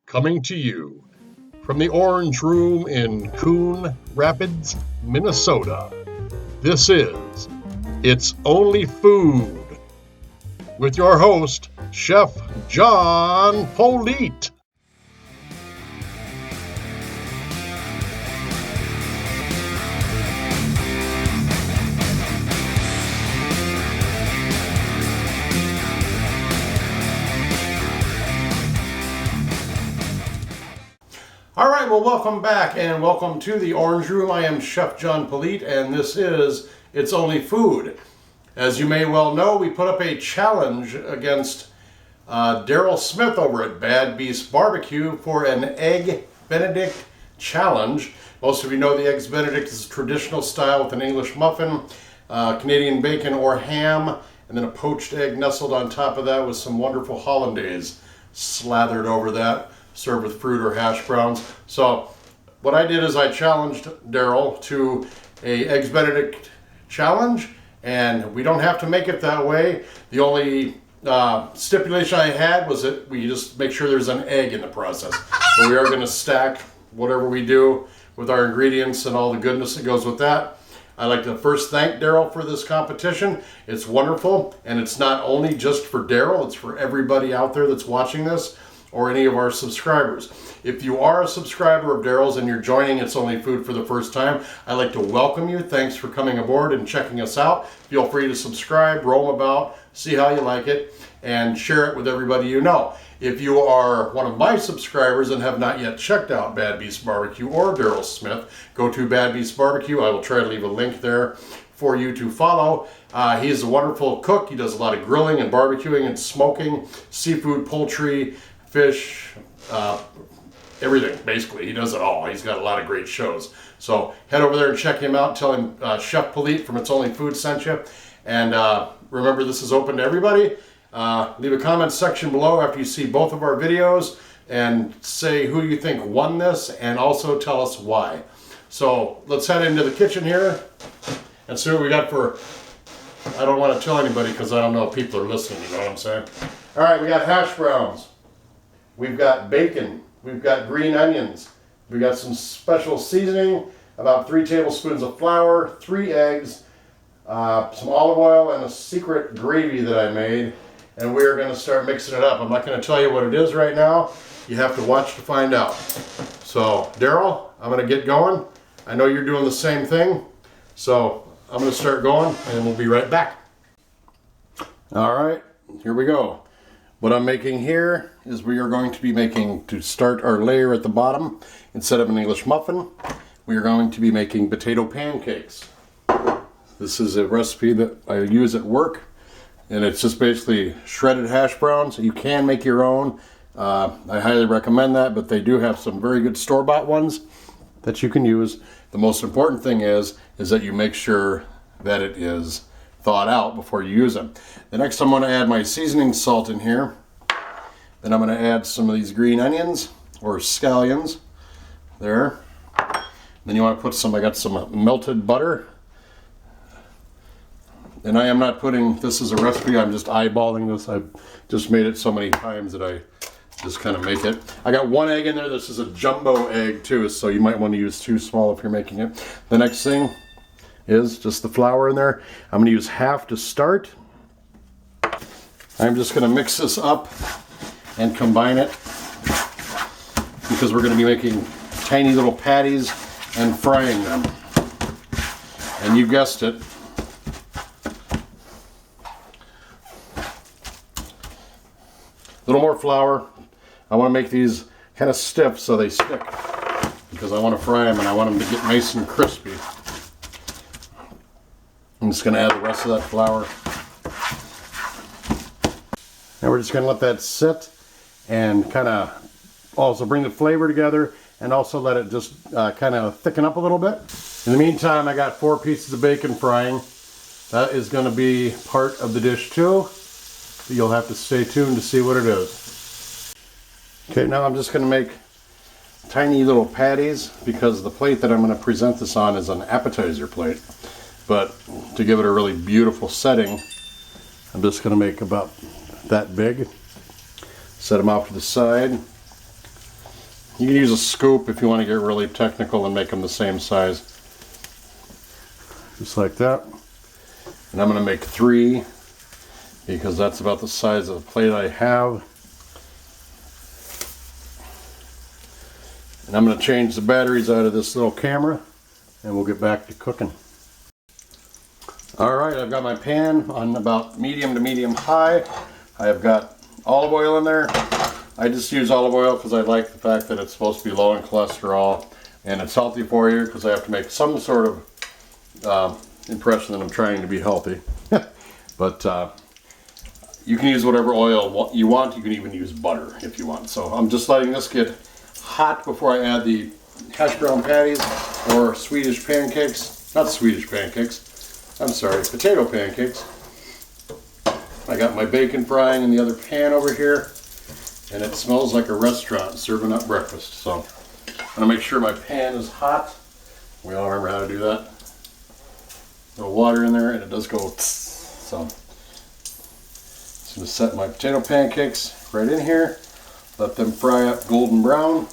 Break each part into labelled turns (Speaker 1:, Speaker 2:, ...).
Speaker 1: coming to you from the Orange Room in Coon Rapids, Minnesota. This is It's Only Food with your host, Chef John Politte.
Speaker 2: All right, well, welcome back and welcome to the Orange Room. I am Chef John Politte, and this is It's Only Food. As you may well know, we put up a challenge against Daryl Smith over at Bad Beast BBQ for an Egg Benedict challenge. Most of you know the Eggs Benedict is traditional style with an English muffin, Canadian bacon or ham, and then a poached egg nestled on top of that with some wonderful hollandaise slathered over that, served with fruit or hash browns. So what I did is I challenged Daryl to a Eggs Benedict challenge, and we don't have to make it that way. The only stipulation I had was that we just make sure there's an egg in the process. So we are going to stack whatever we do with our ingredients and all the goodness that goes with that. I'd like to first thank Daryl for this competition. It's wonderful, and it's not only just for Daryl, it's for everybody out there that's watching this, or any of our subscribers. If you are a subscriber of Daryl's and you're joining It's Only Food for the first time, I'd like to welcome you. Thanks for coming aboard and checking us out. Feel free to subscribe, roam about, see how you like it, and share it with everybody you know. If you are one of my subscribers and have not yet checked out Bad Beast BBQ or Daryl Smith, go to Bad Beast BBQ. I will try to leave a link there for you to follow. He is a wonderful cook. He does a lot of grilling and barbecuing and smoking, seafood, poultry, fish, everything, basically. He does it all. He's got a lot of great shows. So head over there and check him out. Tell him Chef Politte from It's Only Food sent you. And remember, this is open to everybody. Leave a comment section below after you see both of our videos and say who you think won this, and also tell us why. So let's head into the kitchen here and see what we got for, I don't want to tell anybody because I don't know if people are listening, you know what I'm saying? All right, we got hash browns. We've got bacon, we've got green onions, we've got some special seasoning, about 3 tablespoons of flour, 3 eggs, some olive oil, and a secret gravy that I made. And we're going to start mixing it up. I'm not going to tell you what it is right now. You have to watch to find out. So, Daryl, I'm going to get going. I know you're doing the same thing. So, I'm going to start going, and we'll be right back. All right, here we go. What I'm making here is we are going to be making, to start our layer at the bottom, instead of an English muffin, we are going to be making potato pancakes. This is a recipe that I use at work, and it's just basically shredded hash browns. You can make your own. I highly recommend that, but they do have some very good store-bought ones that you can use. The most important thing is that you make sure that it is thawed out before you use them. The next I'm going to add my seasoning salt in here. Then I'm going to add some of these green onions or scallions there. Then you want to put some, I got some melted butter. And I am not putting, this is a recipe, I'm just eyeballing this. I've just made it so many times that I just kind of make it. I got 1 egg in there. This is a jumbo egg too, so you might want to use 2 small if you're making it. The next thing is just the flour in there. I'm going to use half to start. I'm just going to mix this up and combine it because we're going to be making tiny little patties and frying them. And you guessed it. A little more flour. I want to make these kind of stiff so they stick because I want to fry them and I want them to get nice and crispy. I'm just going to add the rest of that flour. And we're just going to let that sit and kind of also bring the flavor together and also let it just kind of thicken up a little bit. In the meantime, I got 4 pieces of bacon frying. That is going to be part of the dish too. You'll have to stay tuned to see what it is. Okay, now I'm just going to make tiny little patties because the plate that I'm going to present this on is an appetizer plate. But to give it a really beautiful setting, I'm just going to make about that big. Set them off to the side. You can use a scoop if you want to get really technical and make them the same size. Just like that. And I'm going to make 3 because that's about the size of the plate I have. And I'm going to change the batteries out of this little camera and we'll get back to cooking. Alright, I've got my pan on about medium to medium high. I have got olive oil in there. I just use olive oil because I like the fact that it's supposed to be low in cholesterol and it's healthy for you because I have to make some sort of impression that I'm trying to be healthy. But you can use whatever oil you want. You can even use butter if you want. So I'm just letting this get hot before I add the hash brown patties or Swedish pancakes. Not Swedish pancakes. I'm sorry, potato pancakes. I got my bacon frying in the other pan over here, and it smells like a restaurant serving up breakfast. So I'm gonna make sure my pan is hot. We all remember how to do that. A little water in there, and it does go tss. So just gonna set my potato pancakes right in here. Let them fry up golden brown.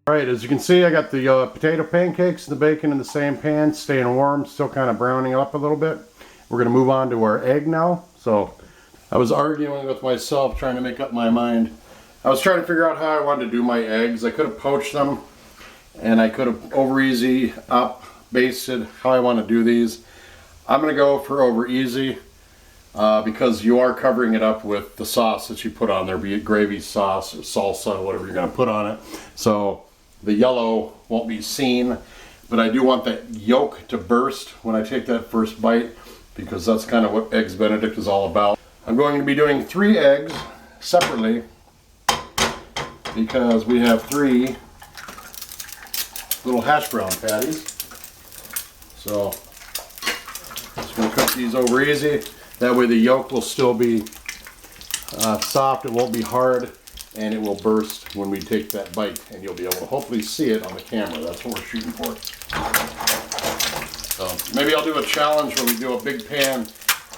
Speaker 2: Alright, as you can see, I got the potato pancakes and the bacon in the same pan, staying warm, still kind of browning up a little bit. We're going to move on to our egg now. So, I was arguing with myself, trying to make up my mind. I was trying to figure out how I wanted to do my eggs. I could have poached them, and I could have over easy, up, basted, how I want to do these. I'm going to go for over easy, because you are covering it up with the sauce that you put on there, be it gravy sauce or salsa, whatever you're going to put on it. So, the yellow won't be seen, but I do want that yolk to burst when I take that first bite because that's kind of what Eggs Benedict is all about. I'm going to be doing 3 eggs separately because we have 3 little hash brown patties. So just going to cook these over easy. That way the yolk will still be soft, it won't be hard, and it will burst when we take that bite, and you'll be able to hopefully see it on the camera. That's what we're shooting for. So maybe I'll do a challenge where we do a big pan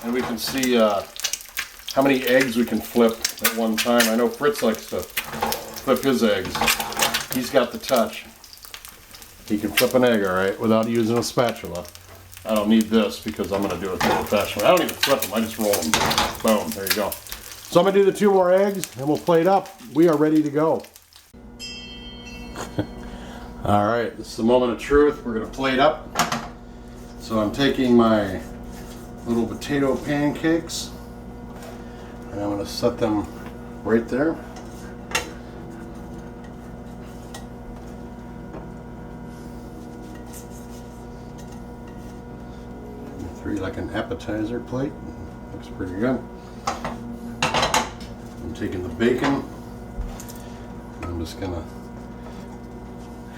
Speaker 2: and we can see how many eggs we can flip at one time. I know Fritz likes to flip his eggs. He's got the touch. He can flip an egg, all right, without using a spatula. I don't need this because I'm going to do it the old-fashioned way. I don't even flip them, I just roll them. Boom, there you go. So I'm going to do the 2 more eggs and we'll plate up. We are ready to go. Alright, this is the moment of truth. We're going to plate up. So I'm taking my little potato pancakes and I'm going to set them right there. Three like an appetizer plate. Looks pretty good. I'm taking the bacon. I'm just gonna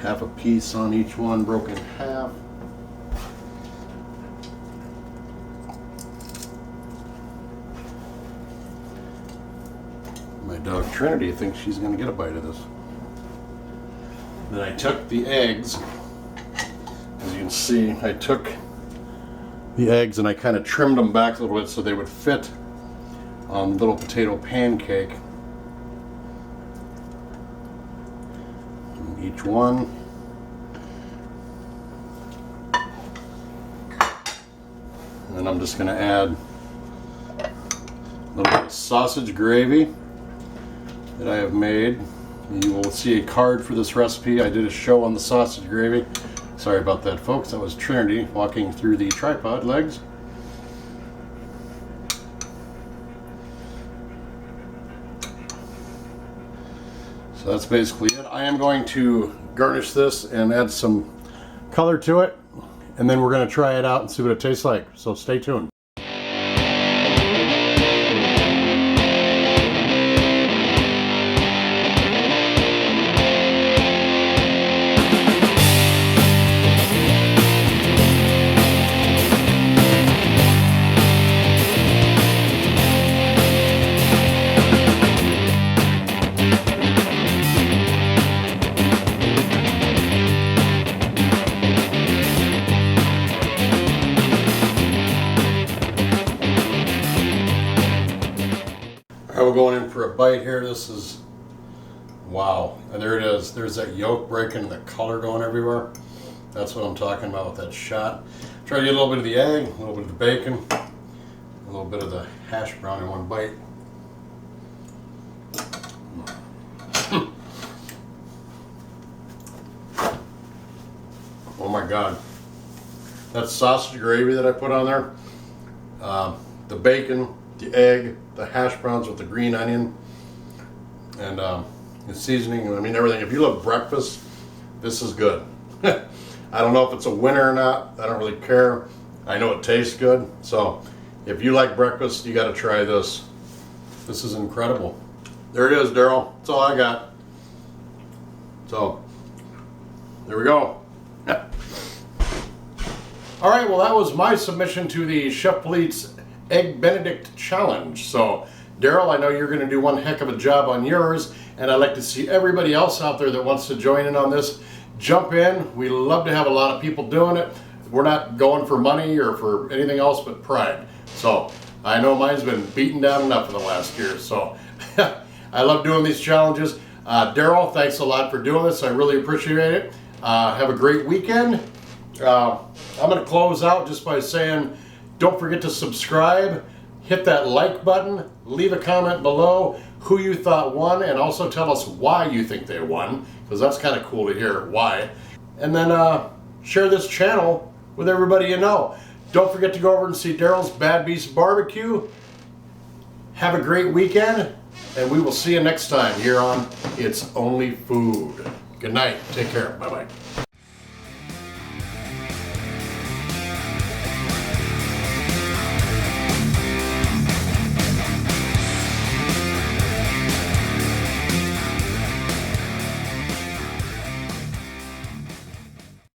Speaker 2: half a piece on each one, broken in half. My dog Trinity thinks she's gonna get a bite of this. Then I took the eggs. As you can see, I took the eggs and I kind of trimmed them back a little bit so they would fit on the little potato pancake. And each one. And then I'm just going to add a little bit of sausage gravy that I have made. You will see a card for this recipe. I did a show on the sausage gravy. Sorry about that, folks. That was Trinity walking through the tripod legs. So that's basically it. I am going to garnish this and add some color to it, and then we're going to try it out and see what it tastes like. So stay tuned. We're going in for a bite here. This is, wow. And there it is. There's that yolk breaking and the color going everywhere. That's what I'm talking about with that shot. Try to get a little bit of the egg, a little bit of the bacon, a little bit of the hash brown in one bite. Oh my God. That sausage gravy that I put on there, the bacon, the egg, the hash browns with the green onion, and the seasoning, I mean everything. If you love breakfast, this is good. I don't know if it's a winner or not. I don't really care. I know it tastes good. So if you like breakfast, you got to try this. This is incredible. There it is, Daryl. That's all I got. So there we go. All right, well, that was my submission to the Chef Politte's Egg Benedict Challenge. So, Daryl, I know you're going to do one heck of a job on yours, and I'd like to see everybody else out there that wants to join in on this jump in. We love to have a lot of people doing it. We're not going for money or for anything else but pride. So, I know mine's been beaten down enough in the last year. So, I love doing these challenges. Daryl, thanks a lot for doing this. I really appreciate it. Have a great weekend. I'm going to close out just by saying, don't forget to subscribe, hit that like button, leave a comment below who you thought won, and also tell us why you think they won, because that's kind of cool to hear why. And then share this channel with everybody you know. Don't forget to go over and see Daryl's Bad Beast BBQ. Have a great weekend, and we will see you next time here on It's Only Food. Good night. Take care. Bye-bye.